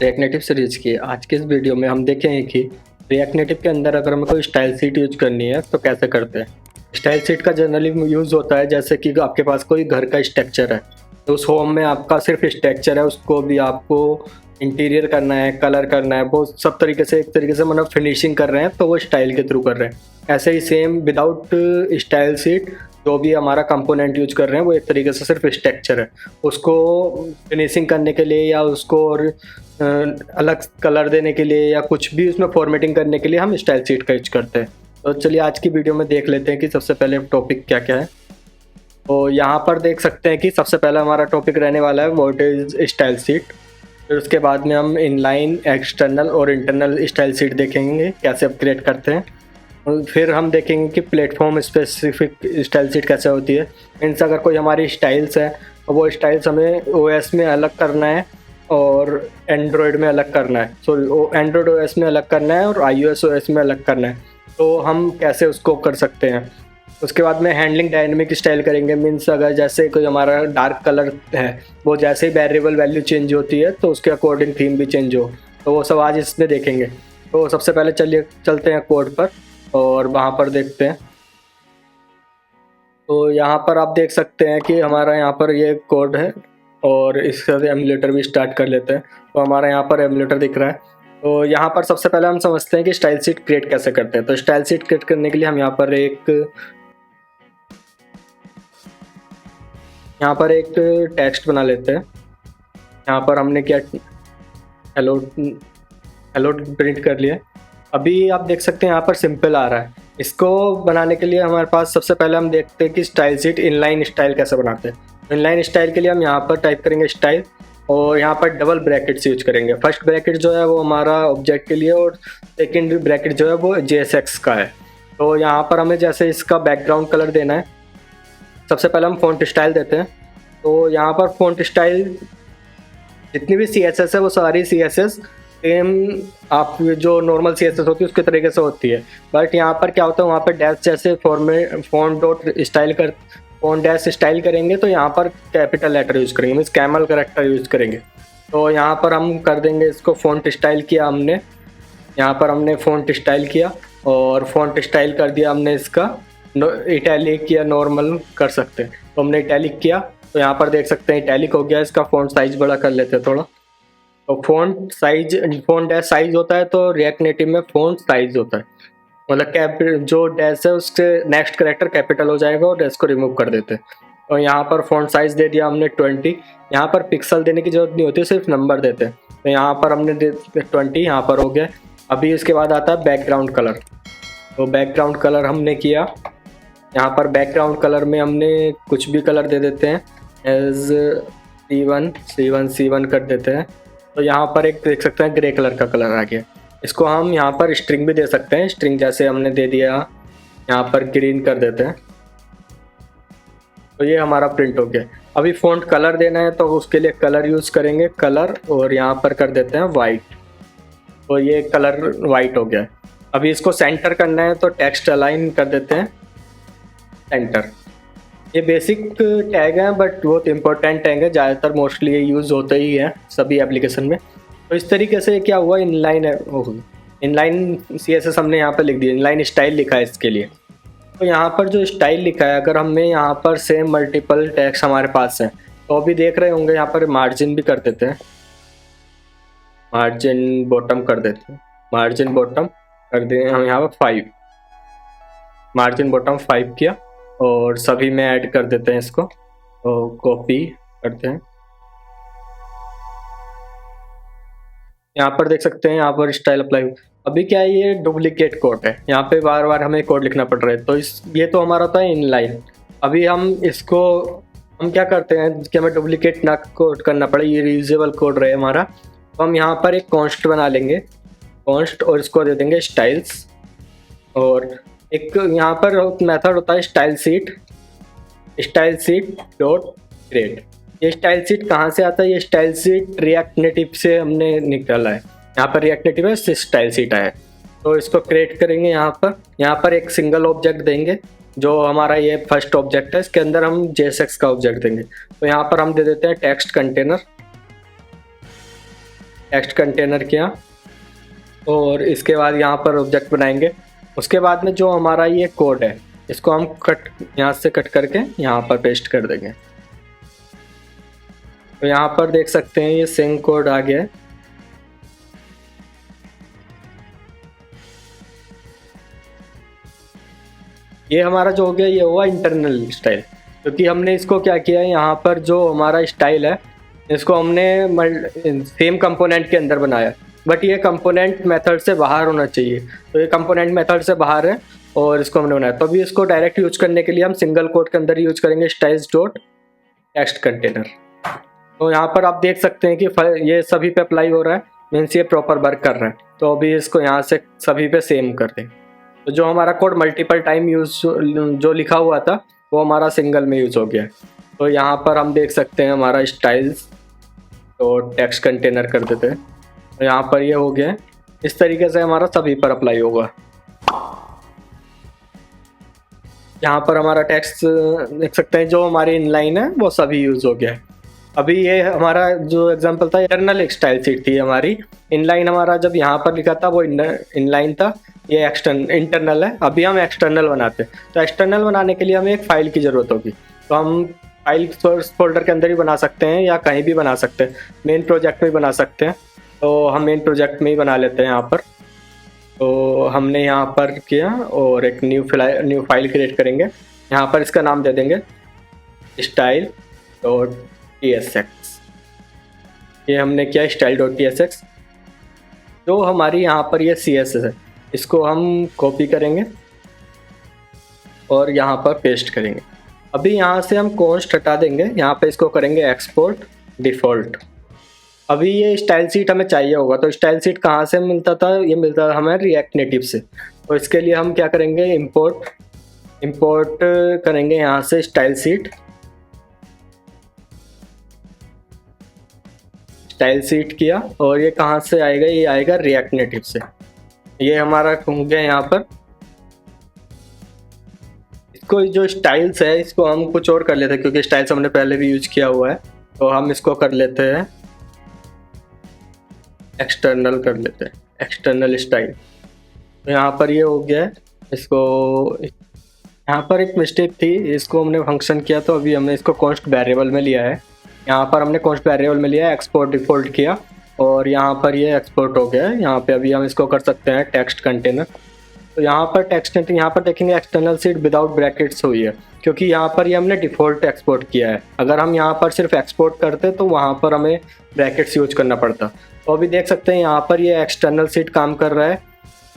React native series की आज की इस वीडियो में हम देखेंगे कि रिएक्ट नेटिव के अंदर अगर हमें कोई स्टाइल शीट यूज करनी है तो कैसे करते हैं। स्टाइल शीट का जनरली यूज़ होता है जैसे कि आपके पास कोई घर का स्ट्रक्चर है तो उस होम में आपका सिर्फ स्ट्रक्चर है, उसको भी आपको इंटीरियर करना है, कलर करना है, वो सब तरीके से एक तरीके से मतलब फिनिशिंग कर रहे हैं तो वो स्टाइल के थ्रू कर रहे हैं। ऐसे ही सेम विदाउट स्टाइल शीट जो भी हमारा कंपोनेंट यूज कर रहे हैं वो एक तरीके से सिर्फ स्ट्रक्चर है, उसको फिनिशिंग करने के लिए या उसको और अलग कलर देने के लिए या कुछ भी उसमें फॉर्मेटिंग करने के लिए हम स्टाइल शीट का यूज करते हैं। तो चलिए आज की वीडियो में देख लेते हैं कि सबसे पहले टॉपिक क्या क्या है। तो यहाँ पर देख सकते हैं कि सबसे पहला हमारा टॉपिक रहने वाला है व्हाट इज स्टाइल शीट। फिर उसके बाद में हम इनलाइन, एक्सटर्नल और इंटरनल स्टाइल शीट देखेंगे कैसे आप क्रिएट करते हैं। और फिर हम देखेंगे कि प्लेटफॉर्म स्पेसिफिक स्टाइल शीट कैसे होती है। मीन्स अगर कोई हमारी स्टाइल्स है और वो स्टाइल्स हमें ओएस में अलग करना है और एंड्रॉयड में अलग करना है, सॉरी एंड्रॉयड ओएस में अलग करना है और आईओएस ओएस में अलग करना है, तो हम कैसे उसको कर सकते हैं। उसके बाद में हैंडलिंग डायनेमिक स्टाइल करेंगे। मीन्स अगर जैसे कोई हमारा डार्क कलर है वो जैसे ही वेरिएबल वैल्यू चेंज होती है तो उसके अकॉर्डिंग थीम भी चेंज हो, तो वो सब आज इसमें देखेंगे। तो सबसे पहले चलिए चलते हैं कोड पर और वहाँ पर देखते हैं। तो यहाँ पर आप देख सकते हैं कि हमारा यहाँ पर ये कोड है और इसका एमुलेटर भी स्टार्ट कर लेते हैं। तो हमारा यहाँ पर एमुलेटर दिख रहा है। तो यहाँ पर सबसे पहले हम समझते हैं कि स्टाइल शीट क्रिएट कैसे करते हैं। तो स्टाइल शीट क्रिएट करने के लिए हम यहाँ पर एक टेक्स्ट बना लेते हैं। यहाँ पर हमने क्या हेलो प्रिंट कर लिया। अभी आप देख सकते हैं यहाँ पर सिंपल आ रहा है। इसको बनाने के लिए हमारे पास सबसे पहले हम देखते हैं कि स्टाइल शीट इनलाइन स्टाइल कैसे बनाते हैं। इनलाइन स्टाइल के लिए हम यहाँ पर टाइप करेंगे स्टाइल और यहाँ पर डबल ब्रैकेट्स यूज करेंगे। फर्स्ट ब्रैकेट जो है वो हमारा ऑब्जेक्ट के लिए और सेकेंड ब्रैकेट जो है वो JSX का है। तो यहाँ पर हमें जैसे इसका बैकग्राउंड कलर देना है, सबसे पहले हम फ़ॉन्ट स्टाइल देते हैं। तो यहाँ पर फ़ॉन्ट स्टाइल जितनी भी CSS है वो सारी CSS सेम आप जो नॉर्मल CSS होती है उसके तरीके से होती है, बट यहाँ पर क्या होता है वहाँ पर डैश जैसे फ़ॉन्ट डैश स्टाइल करेंगे तो यहाँ पर कैपिटल लेटर यूज़ करेंगे, मीन्स कैमल करेक्टर यूज़ करेंगे। तो यहाँ पर हम कर देंगे इसको फ़ॉन्ट स्टाइल किया हमने, यहाँ पर हमने फ़ॉन्ट स्टाइल किया और फ़ॉन्ट स्टाइल कर दिया हमने इसका इटैलिक या नॉर्मल कर सकते हैं। तो हमने इटैलिक किया तो यहाँ पर देख सकते हैं इटैलिक हो गया। इसका फ़ॉन्ट साइज बड़ा कर लेते हैं थोड़ा। तो फ़ॉन्ट डैश साइज होता है तो रिएक्ट नेटिव में फ़ॉन्ट साइज होता है, मतलब जो डैश है उसके नेक्स्ट कैरेक्टर कैपिटल हो जाएगा और डैश को रिमूव कर देते हैं। और यहाँ पर फ़ॉन्ट साइज दे दिया हमने 20। यहाँ पर पिक्सल देने की जरूरत नहीं होती, सिर्फ नंबर देते हैं। तो यहाँ पर हमने 20 यहाँ पर हो गया। अभी इसके बाद आता है बैकग्राउंड कलर। तो बैकग्राउंड कलर हमने किया, यहाँ पर बैकग्राउंड कलर में हमने कुछ भी कलर दे देते हैं, एज C1 कर देते हैं। तो यहाँ पर एक देख सकते हैं ग्रे कलर का कलर आ गया। इसको हम यहाँ पर स्ट्रिंग भी दे सकते हैं, स्ट्रिंग जैसे हमने दे दिया, यहाँ पर ग्रीन कर देते हैं। तो ये हमारा प्रिंट हो गया। अभी फ़ॉन्ट कलर देना है तो उसके लिए कलर यूज़ करेंगे, कलर, और यहाँ पर कर देते हैं वाइट। तो ये कलर वाइट हो गया। अभी इसको सेंटर करना है तो टेक्स्ट अलाइन कर देते हैं सेंटर। ये बेसिक टैग हैं बट बहुत इंपॉर्टेंट टैग है, ज़्यादातर मोस्टली ये यूज़ होते ही है सभी एप्लीकेशन में। तो इस तरीके से क्या हुआ, इनलाइन है, इनलाइन CSS हमने यहाँ पर लिख दिया, इनलाइन स्टाइल लिखा है इसके लिए। तो यहाँ पर जो स्टाइल लिखा है, अगर हमें यहाँ पर सेम मल्टीपल टैग्स हमारे पास हैं तो अभी देख रहे होंगे यहाँ पर मार्जिन भी कर देते हैं, मार्जिन बॉटम कर देते हैं, मार्जिन बॉटम कर दें हम यहाँ पर 5, मार्जिन बॉटम 5 किया और सभी में ऐड कर देते हैं इसको। तो कॉपी करते हैं, यहाँ पर देख सकते हैं यहाँ पर स्टाइल अप्लाई। अभी क्या है, ये डुप्लीकेट कोड है, यहाँ पे बार बार हमें कोड लिखना पड़ रहा है। तो ये तो हमारा था इनलाइन। अभी हम क्या करते हैं कि हमें डुप्लीकेट ना कोड करना पड़े, ये रीयूजेबल कोड रहे हमारा। तो हम यहाँ पर एक कॉन्स्ट बना लेंगे, कॉन्स्ट, और इसको दे देंगे स्टाइल्स। और एक यहाँ पर मेथड होता है स्टाइल शीट डॉट क्रिएट। ये स्टाइल शीट कहाँ से आता है, ये स्टाइल शीट रिएक्ट नेटिव से हमने निकाला है। यहाँ पर रिएक्ट नेटिव है, स्टाइल शीट आया। तो इसको क्रिएट करेंगे। यहाँ पर एक सिंगल ऑब्जेक्ट देंगे, जो हमारा ये फर्स्ट ऑब्जेक्ट है, इसके अंदर हम JSX का ऑब्जेक्ट देंगे। तो यहाँ पर हम दे देते हैं टेक्स्ट टेक्स्ट कंटेनर किया और इसके बाद यहाँ पर ऑब्जेक्ट बनाएंगे। उसके बाद में जो हमारा ये कोड है इसको हम यहाँ से कट करके यहाँ पर पेस्ट कर देंगे। तो यहाँ पर देख सकते हैं ये सिंक कोड आ गया है। ये हमारा जो हो गया ये हुआ इंटरनल स्टाइल, क्योंकि हमने इसको क्या किया है, यहाँ पर जो हमारा स्टाइल है इसको हमने सेम कंपोनेंट के अंदर बनाया, बट ये कंपोनेंट मेथड से बाहर होना चाहिए। तो ये कंपोनेंट मेथड से बाहर है और इसको हमने बनाया। तो अभी इसको डायरेक्ट यूज करने के लिए हम सिंगल कोड के अंदर यूज करेंगे स्टाइल्स डॉट टेक्स्ट कंटेनर। तो यहाँ पर आप देख सकते हैं कि ये सभी पे अप्लाई हो रहा है, मीन्स ये प्रॉपर वर्क कर रहा है। तो अभी इसको यहाँ से सभी पे सेम कर दें। तो जो हमारा कोड मल्टीपल टाइम यूज जो लिखा हुआ था वो हमारा सिंगल में यूज हो गया। तो यहाँ पर हम देख सकते हैं हमारा स्टाइल्स तो टेक्स्ट कंटेनर कर देते हैं। तो यहाँ पर ये हो गया। इस तरीके से हमारा सभी पर अप्लाई होगा। यहाँ पर हमारा टेक्स्ट देख सकते हैं जो हमारी इनलाइन है वो सभी यूज हो गया है। अभी ये हमारा जो एग्जांपल था इंटरनल स्टाइल शीट थी हमारी। इनलाइन हमारा जब यहाँ पर लिखा था वो इनलाइन था, ये इंटरनल है। अभी हम एक्सटर्नल बनाते हैं। तो एक्सटर्नल बनाने के लिए हमें एक फाइल की ज़रूरत होगी। तो हम फाइल फोल्डर के अंदर ही बना सकते हैं या कहीं भी बना सकते हैं, मेन प्रोजेक्ट में भी बना सकते हैं। तो हम मेन प्रोजेक्ट में ही बना लेते हैं यहाँ पर। तो हमने यहाँ पर किया और एक न्यू फाइल क्रिएट करेंगे। यहाँ पर इसका नाम दे देंगे style.tsx। ये हमने किया style.tsx। जो हमारी यहाँ पर ये CSS है इसको हम कॉपी करेंगे और यहाँ पर पेस्ट करेंगे। अभी यहाँ से हम कॉन्स्ट हटा देंगे, यहाँ पे इसको करेंगे एक्सपोर्ट डिफ़ॉल्ट। अभी ये स्टाइल शीट हमें चाहिए होगा। तो स्टाइल शीट कहाँ से मिलता था, ये मिलता था हमें रिएक्ट नेटिव से। तो इसके लिए हम क्या करेंगे, इंपोर्ट करेंगे यहाँ से स्टाइल शीट किया और ये कहाँ से आएगा, ये आएगा रिएक्ट नेटिव से। ये हमारा हो गया। यहाँ पर इसको जो स्टाइल्स है इसको हम कुछ और कर लेते हैं, क्योंकि स्टाइल्स हमने पहले भी यूज किया हुआ है। तो हम इसको कर लेते हैं एक्सटर्नल, कर लेते हैं एक्सटर्नल स्टाइल। तो यहाँ पर ये हो गया है। इसको यहाँ पर एक मिस्टेक थी, इसको हमने फंक्शन किया तो अभी हमने इसको कॉन्स्ट वेरिएबल में लिया है। यहाँ पर हमने कॉन्स्ट वेरिएबल में लिया है, एक्सपोर्ट डिफ़ॉल्ट किया और यहाँ पर ये एक्सपोर्ट हो गया है। यहाँ पे अभी हम इसको कर सकते हैं टेक्स्ट कंटेनर। तो यहाँ पर टेक्स्ट कंटेनर, यहाँ पर देखेंगे एक्सटर्नल शीट विदाउट ब्रैकेट्स हुई है, क्योंकि यहाँ पर ये हमने डिफ़ॉल्ट एक्सपोर्ट किया है। अगर हम यहाँ पर सिर्फ एक्सपोर्ट करते तो वहाँ पर हमें ब्रैकेट्स यूज करना पड़ता। तो अभी देख सकते हैं यहाँ पर ये एक्सटर्नल शीट काम कर रहा है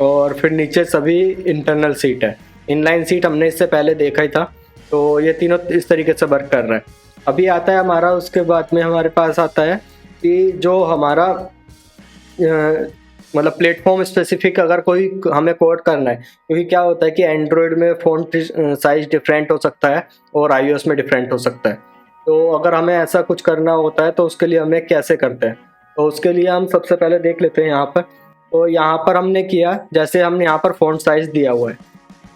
और फिर नीचे सभी इंटरनल शीट है। इनलाइन शीट हमने इससे पहले देखा ही था। तो ये तीनों इस तरीके से वर्क कर रहा है। अभी आता है हमारा, उसके बाद में हमारे पास आता है कि जो हमारा मतलब प्लेटफॉर्म स्पेसिफिक अगर कोई हमें कोड करना है, क्योंकि क्या होता है कि एंड्रॉयड में फ़ॉन्ट साइज डिफरेंट हो सकता है और iOS में डिफरेंट हो सकता है। तो अगर हमें ऐसा कुछ करना होता है तो उसके लिए हमें कैसे करते हैं, तो उसके लिए हम सबसे पहले देख लेते हैं यहाँ पर। तो यहाँ पर हमने किया, जैसे हमने यहाँ पर फ़ॉन्ट साइज़ दिया हुआ है,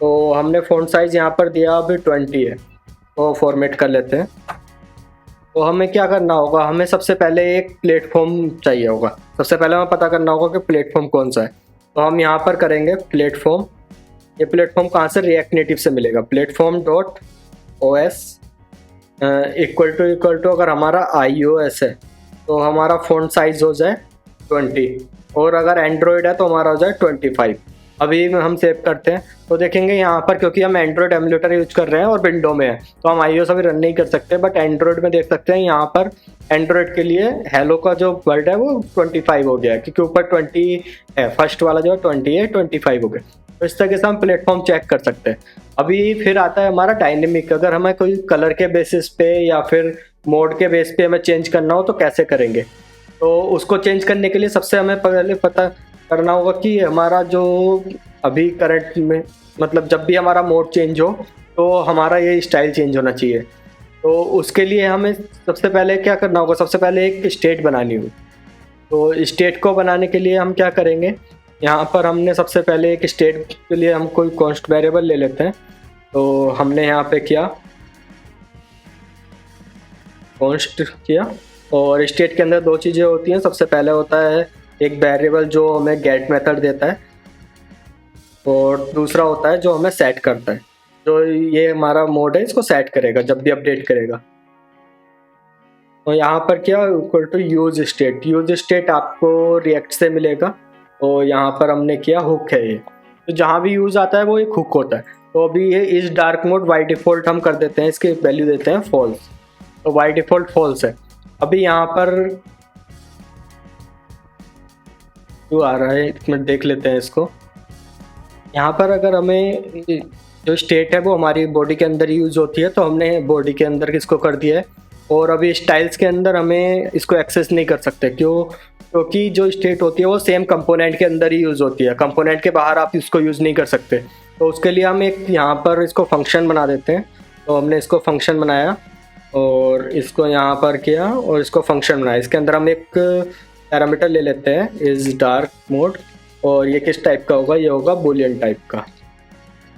तो हमने फ़ॉन्ट साइज़ यहाँ पर दिया अभी 20 है। तो फॉर्मेट कर लेते हैं। तो हमें क्या करना होगा, हमें सबसे पहले एक प्लेटफॉर्म चाहिए होगा। सबसे पहले हमें पता करना होगा कि प्लेटफॉर्म कौन सा है। तो हम यहाँ पर करेंगे प्लेटफॉर्म। ये प्लेटफॉर्म कहाँ से, रिएक्ट नेटिव से मिलेगा। Platform dot OS equal to अगर हमारा iOS है तो हमारा फ़ॉन्ट साइज़ हो जाए 20 और अगर एंड्रॉयड है तो हमारा हो जाए 25। अभी हम सेव करते हैं तो देखेंगे यहाँ पर, क्योंकि हम एंड्रॉयड एमुलेटर यूज कर रहे हैं और विंडो में है तो हम iOS अभी रन नहीं कर सकते, बट एंड्रॉयड में देख सकते हैं यहाँ पर एंड्रॉयड के लिए हेलो का जो वर्ड है वो 25 हो गया है, क्योंकि ऊपर 20 है। फर्स्ट वाला जो है 20 है, 25 हो गया। तो इस तरीके से हम प्लेटफॉर्म चेक कर सकते हैं। अभी फिर आता है हमारा डायनेमिक। अगर हमें कोई कलर के बेसिस पे या फिर मोड के बेस पे हमें चेंज करना हो तो कैसे करेंगे। तो उसको चेंज करने के लिए सबसे हमें पहले पता करना होगा कि हमारा जो अभी करंट में, मतलब जब भी हमारा मोड चेंज हो तो हमारा ये स्टाइल चेंज होना चाहिए। तो उसके लिए हमें सबसे पहले क्या करना होगा, सबसे पहले एक स्टेट बनानी होगी। तो स्टेट को बनाने के लिए हम क्या करेंगे, यहाँ पर हमने सबसे पहले एक स्टेट के लिए हम कोई कॉन्स्ट वेरिएबल ले लेते हैं। तो हमने यहाँ पे किया कॉन्स्ट किया और स्टेट के अंदर दो चीज़ें होती हैं। सबसे पहले होता है एक वेरिएबल जो हमें गेट मेथड देता है, और दूसरा होता है जो हमें सेट करता है। जो ये हमारा मोड है इसको सेट करेगा जब भी अपडेट करेगा। तो यहाँ पर क्या equal to use state. Use state आपको रिएक्ट से मिलेगा। तो यहाँ पर हमने किया हुक है ये, तो जहाँ भी यूज आता है वो एक हुक होता है। तो अभी ये इस डार्क मोड बाई डिफ़ॉल्ट हम कर देते हैं, इसकी वैल्यू देते हैं फॉल्स। तो बाई डिफ़ॉल्ट फॉल्स है। अभी यहाँ पर क्यों आ रहा है, एक मिनट देख लेते हैं इसको। यहाँ पर अगर हमें जो स्टेट है वो हमारी बॉडी के अंदर यूज होती है, तो हमने बॉडी के अंदर इसको कर दिया है। और अभी स्टाइल्स के अंदर हमें इसको एक्सेस नहीं कर सकते। क्योंकि जो स्टेट होती है वो सेम कंपोनेंट के अंदर ही यूज़ होती है, कंपोनेंट के बाहर आप इसको यूज़ नहीं कर सकते। तो उसके लिए हम एक यहाँ पर इसको फंक्शन बना देते हैं। तो हमने इसको फंक्शन बनाया और इसको यहाँ पर किया और इसको फंक्शन बनाया। इसके अंदर हम एक पैरामीटर ले लेते हैं इस डार्क मोड, और ये किस टाइप का होगा, ये होगा बूलियन टाइप का।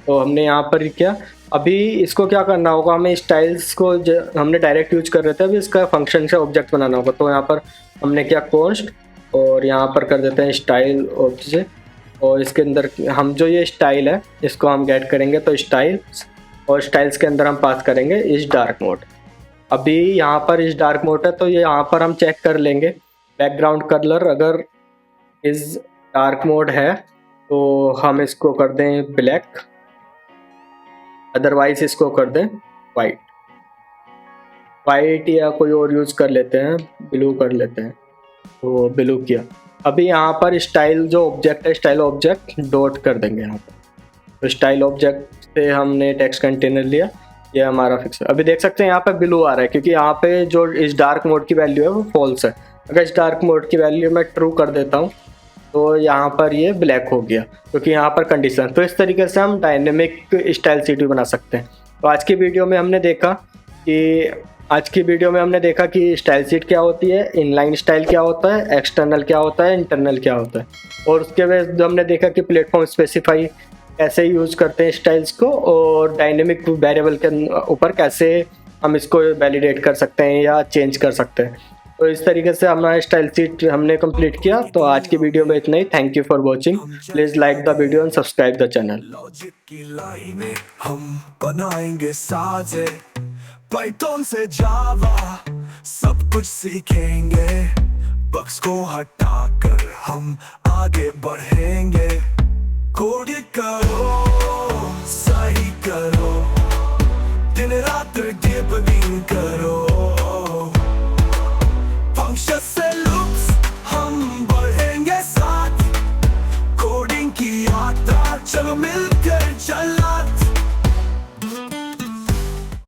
तो हमने यहाँ पर किया। अभी इसको क्या करना होगा, हमें स्टाइल्स को हमने डायरेक्ट यूज कर रहे थे, अभी इसका फंक्शन से ऑब्जेक्ट बनाना होगा। तो यहाँ पर हमने क्या कॉन्स्ट, और यहाँ पर कर देते हैं स्टाइल ऑब्जेक्ट, और इसके अंदर हम जो ये स्टाइल है इसको हम गेट करेंगे। तो स्टाइल्स, और स्टाइल्स के अंदर हम पास करेंगे इस डार्क मोड। अभी यहाँ पर इस डार्क मोड है, तो ये यहाँ पर हम चेक कर लेंगे बैकग्राउंड कलर अगर इस डार्क मोड है तो हम इसको कर दें ब्लैक, अदरवाइज इसको कर दें वाइट या कोई और यूज़ कर लेते हैं, ब्लू कर लेते हैं। तो ब्लू किया। अभी यहाँ पर स्टाइल जो ऑब्जेक्ट है, स्टाइल ऑब्जेक्ट डॉट कर देंगे यहाँ पर। तो स्टाइल ऑब्जेक्ट से हमने टेक्स्ट कंटेनर लिया, ये हमारा फिक्स है। अभी देख सकते हैं यहाँ पे ब्लू आ रहा है क्योंकि यहाँ पे जो इस डार्क मोड की वैल्यू है वो फॉल्स है। अगर इस डार्क मोड की वैल्यू मैं ट्रू कर देता हूँ तो यहाँ पर ये ब्लैक हो गया क्योंकि यहाँ पर कंडीशन। तो इस तरीके से हम डायनेमिक स्टाइल सीट भी बना सकते हैं। तो आज की वीडियो में हमने देखा कि स्टाइल सीट क्या होती है, इनलाइन स्टाइल क्या होता है, एक्सटर्नल क्या होता है, इंटरनल क्या होता है, और उसके बाद हमने देखा कि प्लेटफॉर्म स्पेसिफाई कैसे यूज़ करते हैं स्टाइल्स को, और डायनेमिक वेरिएबल के ऊपर कैसे हम इसको वैलिडेट कर सकते हैं या चेंज कर सकते हैं। तो इस तरीके से हमारा स्टाइल सीट हमने कंप्लीट किया। तो आज की वीडियो में इतना ही। Thank you for watching. Please like the video and subscribe the channel. Logic की लाइनें हम बनाएंगे साजे, पाइथन से जावा सब कुछ सीखेंगे, बग्स को हटाकर हम आगे बढ़ेंगे। कोड करो, सही करो, दिन रात डिबगिंग करो, फंक्शन से लूप्स हम बढ़ेंगे साथ, कोडिंग की यात्रा चलो मिल